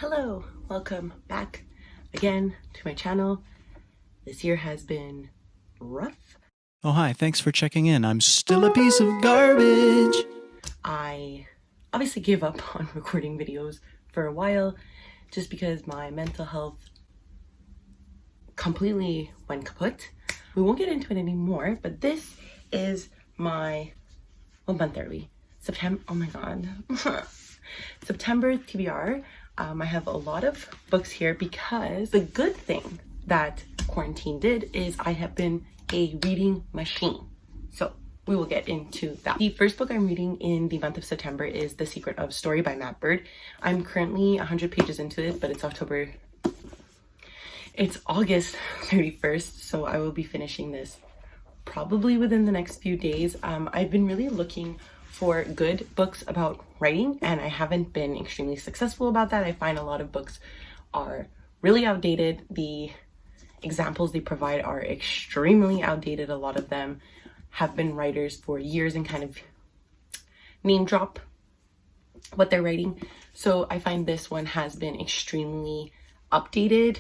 Hello, welcome back again to my channel. This year has been rough. Oh, hi, thanks for checking in. I'm still a piece of garbage. I obviously gave up on recording videos for a while just because my mental health completely went kaput. We won't get into it anymore, but this is what month are we? September, oh my god. September TBR. I have a lot of books here because the good thing that quarantine did is I have been a reading machine. So we will get into that. The first book I'm reading in the month of September is The Secret of Story by Matt Bird. I'm currently 100 pages into it, but it's August 31st, so I will be finishing this probably within the next few days. I've been really looking for good books about writing, and I haven't been extremely successful about that. I find a lot of books are really outdated. The examples they provide are extremely outdated. A lot of them have been writers for years and kind of name drop what they're writing. So I find this one has been extremely updated,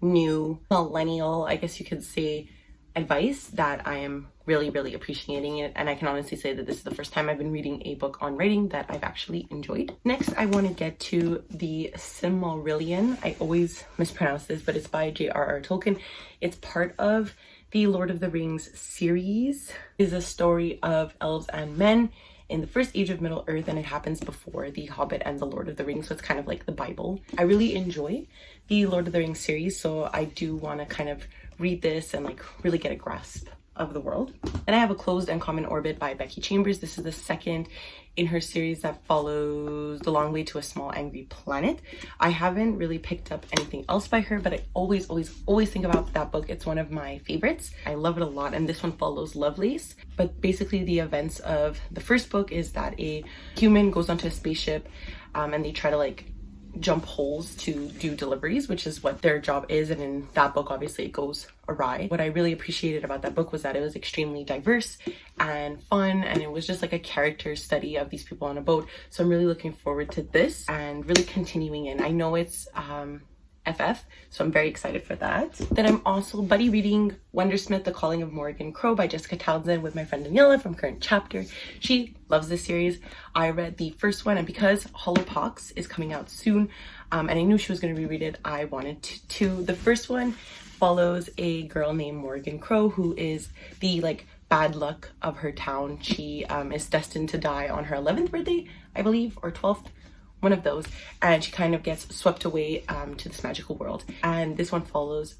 new, millennial, I guess you could say, advice that I am really appreciating it, and I can honestly say that this is the first time I've been reading a book on writing that I've actually enjoyed. Next, I want to get to The Silmarillion. I always mispronounce this, but it's by J.R.R. Tolkien. It's part of the Lord of the Rings series. It is a story of elves and men in the first age of Middle Earth, and it happens before The Hobbit and The Lord of the Rings, so it's kind of like the Bible. I really enjoy the Lord of the Rings series, so I do want to kind of read this and like really get a grasp of the world. Then I have A Closed and Common Orbit by Becky Chambers. This is the second in her series that follows The Long Way to a Small Angry Planet. I haven't really picked up anything else by her, but I always think about that book. It's one of my favorites. I love it a lot, and this one follows Lovelace. But basically the events of the first book is that a human goes onto a spaceship and they try to like jump holes to do deliveries, which is what their job is, and in that book obviously it goes awry. What I really appreciated about that book was that it was extremely diverse and fun, and it was just like a character study of these people on a boat. So I'm really looking forward to this and really continuing in. I know it's FF, so I'm very excited for that. Then I'm also buddy reading Wondersmith, The Calling of Morgan Crow by Jessica Townsend with my friend Daniela from Current Chapter. She loves this series. I read the first one, and because Hollowpox is coming out soon, and I knew she was going to reread it, I wanted to. The first one follows a girl named Morgan Crow who is the like bad luck of her town. She is destined to die on her 11th birthday, I believe, or 12th. One of those, and she kind of gets swept away to this magical world. And this one follows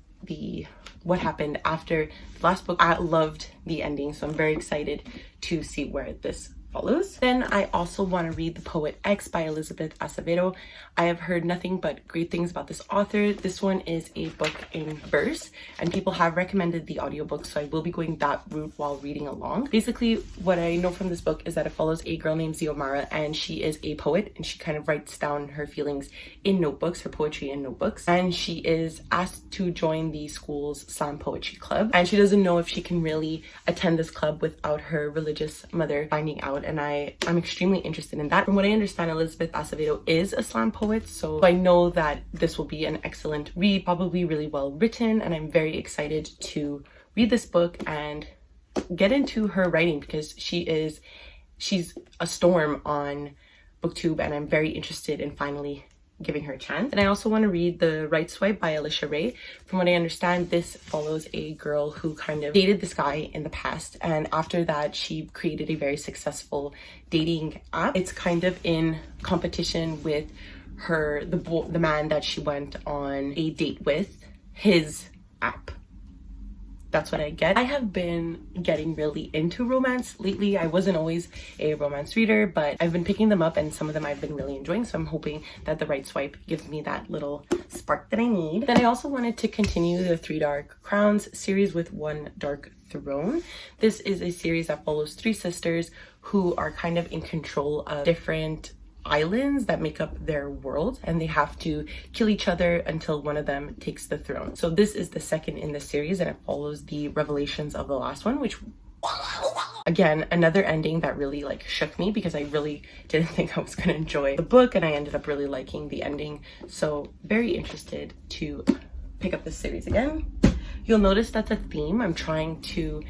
what happened after the last book. I loved the ending, so I'm very excited to see where this follows. Then I also want to read The Poet X by Elizabeth Acevedo. I have heard nothing but great things about this author. This one is a book in verse, and people have recommended the audiobook, so I will be going that route while reading along. Basically, what I know from this book is that it follows a girl named Xiomara, and she is a poet, and she kind of writes down her feelings in notebooks, her poetry in notebooks, and she is asked to join the school's slam poetry club, and she doesn't know if she can really attend this club without her religious mother finding out. And I'm extremely interested in that. From what I understand, Elizabeth Acevedo is a slam poet, so I know that this will be an excellent read, probably really well written, and I'm very excited to read this book and get into her writing because she's a storm on BookTube, and I'm very interested in finally giving her a chance. And I also want to read The Right Swipe by Alicia Ray. From what I understand, this follows a girl who kind of dated this guy in the past, and after that she created a very successful dating app. It's kind of in competition with the man that she went on a date with, his app. That's what I get. I have been getting really into romance lately. I wasn't always a romance reader, but I've been picking them up, and some of them I've been really enjoying, so I'm hoping that The Right Swipe gives me that little spark that I need. Then I also wanted to continue the Three Dark Crowns series with One Dark Throne. This is a series that follows three sisters who are kind of in control of different islands that make up their world, and they have to kill each other until one of them takes the throne. So this is the second in the series, and it follows the revelations of the last one, which Again, another ending that really like shook me because I really didn't think I was gonna enjoy the book, and I ended up really liking the ending. So very interested to pick up this series again. You'll notice that's a theme. I'm trying to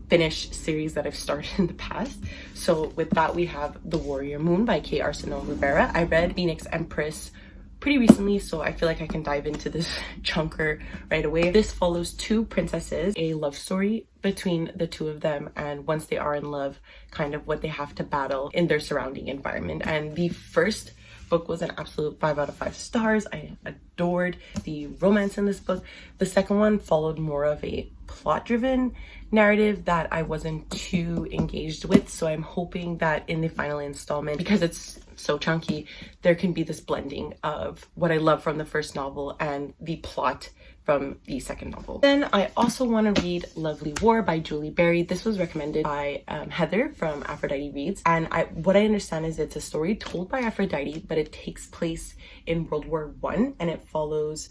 finish series that I've started in the past. So with that, we have The Warrior Moon by Kate Arsenault Rivera. I read Phoenix Empress pretty recently, so I feel like I can dive into this chunker right away. This follows two princesses, a love story between the two of them, and once they are in love, kind of what they have to battle in their surrounding environment. And the first book was an absolute 5 out of 5 stars. I adored the romance in this book. The second one followed more of a plot-driven narrative that I wasn't too engaged with, so I'm hoping that in the final installment, because it's so chunky, there can be this blending of what I love from the first novel and the plot from the second novel. Then I also want to read Lovely War by Julie Berry. This was recommended by Heather from Aphrodite Reads, and what I understand is it's a story told by Aphrodite, but it takes place in World War I, and it follows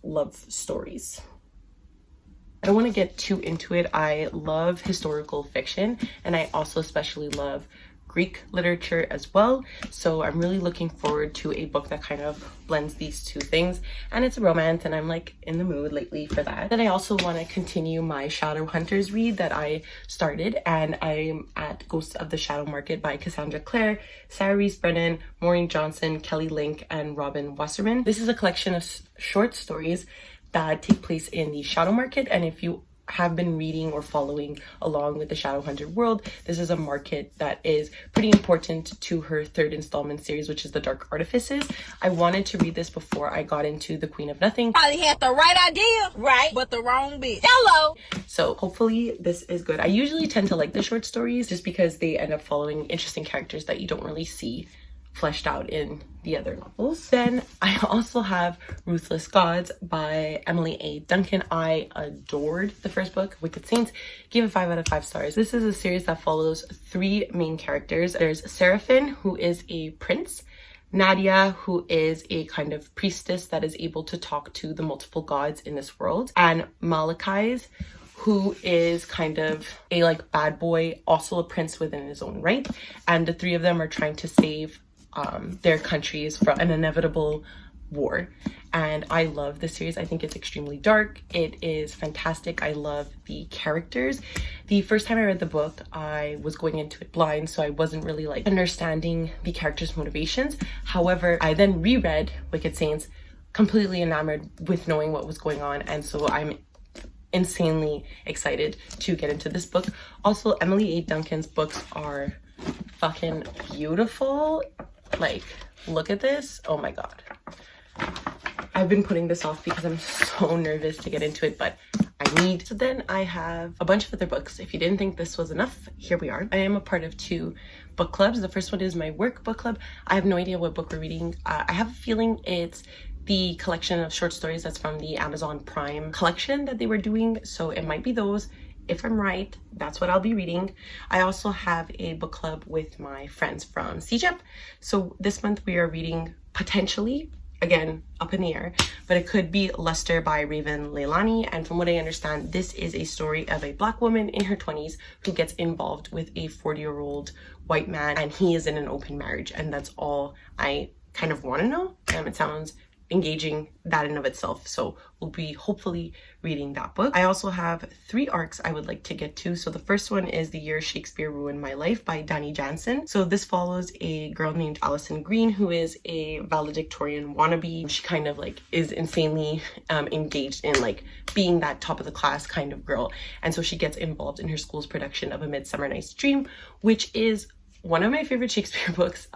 love stories. I don't want to get too into it. I love historical fiction, and I also especially love Greek literature as well. So I'm really looking forward to a book that kind of blends these two things, and it's a romance, and I'm like in the mood lately for that. Then I also want to continue my Shadowhunters read that I started, and I'm at Ghosts of the Shadow Market by Cassandra Clare, Sarah Reese Brennan, Maureen Johnson, Kelly Link, and Robin Wasserman. This is a collection of short stories that take place in the Shadow Market, and if you have been reading or following along with the Shadowhunter world, this is a market that is pretty important to her third installment series, which is The Dark Artifices. I wanted to read this before I got into The Queen of Nothing. Probably had the right idea, right, but the wrong bitch. Hello. So hopefully this is good. I usually tend to like the short stories just because they end up following interesting characters that you don't really see fleshed out in the other novels. Then I also have Ruthless Gods by Emily A. Duncan. I adored the first book, Wicked Saints. Gave it 5 out of 5 stars. This is a series that follows 3 main characters. There's Seraphim, who is a prince, Nadia, who is a kind of priestess that is able to talk to the multiple gods in this world, and Malachi, who is kind of a like bad boy, also a prince within his own right. And the 3 of them are trying to save their countries from an inevitable war. And I love this series. I think it's extremely dark. It is fantastic. I love the characters. The first time I read the book, I was going into it blind, so I wasn't really like understanding the characters' motivations. However, I then reread Wicked Saints, completely enamored with knowing what was going on, and so I'm insanely excited to get into this book. Also, Emily A. Duncan's books are fucking beautiful. Like, look at this. Oh my god. I've been putting this off because I'm so nervous to get into it, but I need. So then I have a bunch of other books. If you didn't think this was enough, here we are. I am a part of 2 book clubs. The first one is my work book club. I have no idea what book we're reading. I have a feeling it's the collection of short stories that's from the Amazon Prime collection that they were doing, so it might be those. If I'm right, that's what I'll be reading. I also have a book club with my friends from CJEP. So this month we are reading, potentially, again, up in the air, but it could be Luster by Raven Leilani. And from what I understand, this is a story of a Black woman in her 20s who gets involved with a 40-year-old white man, and he is in an open marriage. And that's all I kind of want to know. It sounds engaging that in of itself, so we'll be hopefully reading that book. I also have 3 arcs I would like to get to. So the first one is The Year Shakespeare Ruined My Life by Dani Jansen. So this follows a girl named Alison Green, who is a valedictorian wannabe. She kind of like is insanely engaged in like being that top of the class kind of girl, and so she gets involved in her school's production of A Midsummer Night's Dream, which is one of my favorite Shakespeare books,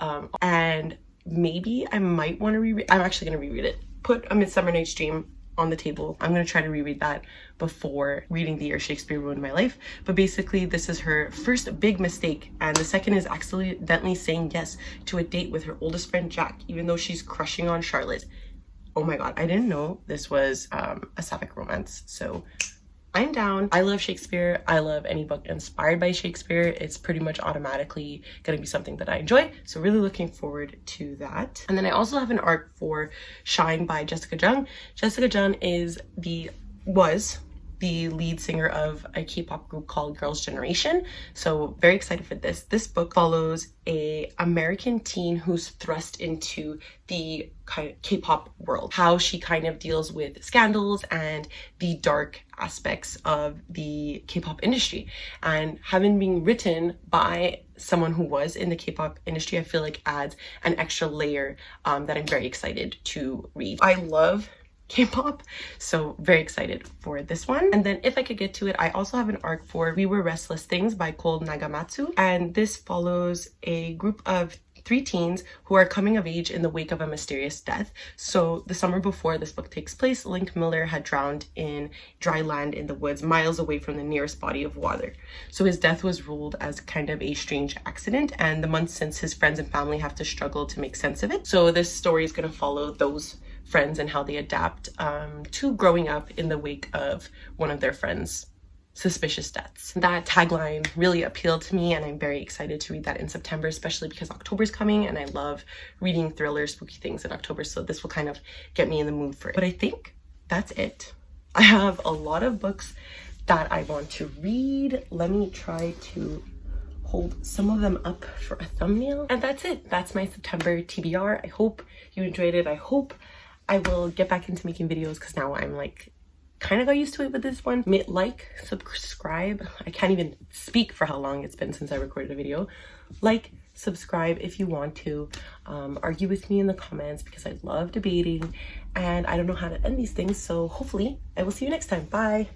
and maybe I might want to reread. I'm actually going to reread it. Put A Midsummer Night's Dream on the table. I'm going to try to reread that before reading The Year Shakespeare Ruined My Life. But basically, this is her first big mistake, and the second is accidentally saying yes to a date with her oldest friend Jack, even though she's crushing on Charlotte. Oh my god, I didn't know this was a sapphic romance, so I'm down. I love Shakespeare. I love any book inspired by Shakespeare. It's pretty much automatically going to be something that I enjoy. So really looking forward to that. And then I also have an arc for Shine by Jessica Jung. Jessica Jung was the lead singer of a K-pop group called Girls' Generation. So very excited for this. This book follows a American teen who's thrust into the K-pop world, how she kind of deals with scandals and the dark aspects of the K-pop industry. And having been written by someone who was in the K-pop industry, I feel like adds an extra layer that I'm very excited to read. I love K-pop, so very excited for this one. And then if I could get to it, I also have an arc for We Were Restless Things by Cole Nagamatsu, and this follows a group of 3 teens who are coming of age in the wake of a mysterious death. So the summer before this book takes place, Link Miller had drowned in dry land in the woods miles away from the nearest body of water. So his death was ruled as kind of a strange accident, and the months since, his friends and family have to struggle to make sense of it. So this story is going to follow those friends and how they adapt to growing up in the wake of one of their friends' suspicious deaths. That tagline really appealed to me, and I'm very excited to read that in September, especially because October's coming and I love reading thrillers, spooky things in October, so this will kind of get me in the mood for it. But I think that's it. I have a lot of books that I want to read. Let me try to hold some of them up for a thumbnail. And that's it. That's my September TBR. I hope you enjoyed it. I hope I will get back into making videos because now I'm like kind of got used to it with this one. Like, subscribe. I can't even speak for how long it's been since I recorded a video. Like, subscribe if you want to. Argue with me in the comments because I love debating and I don't know how to end these things. So hopefully I will see you next time. Bye.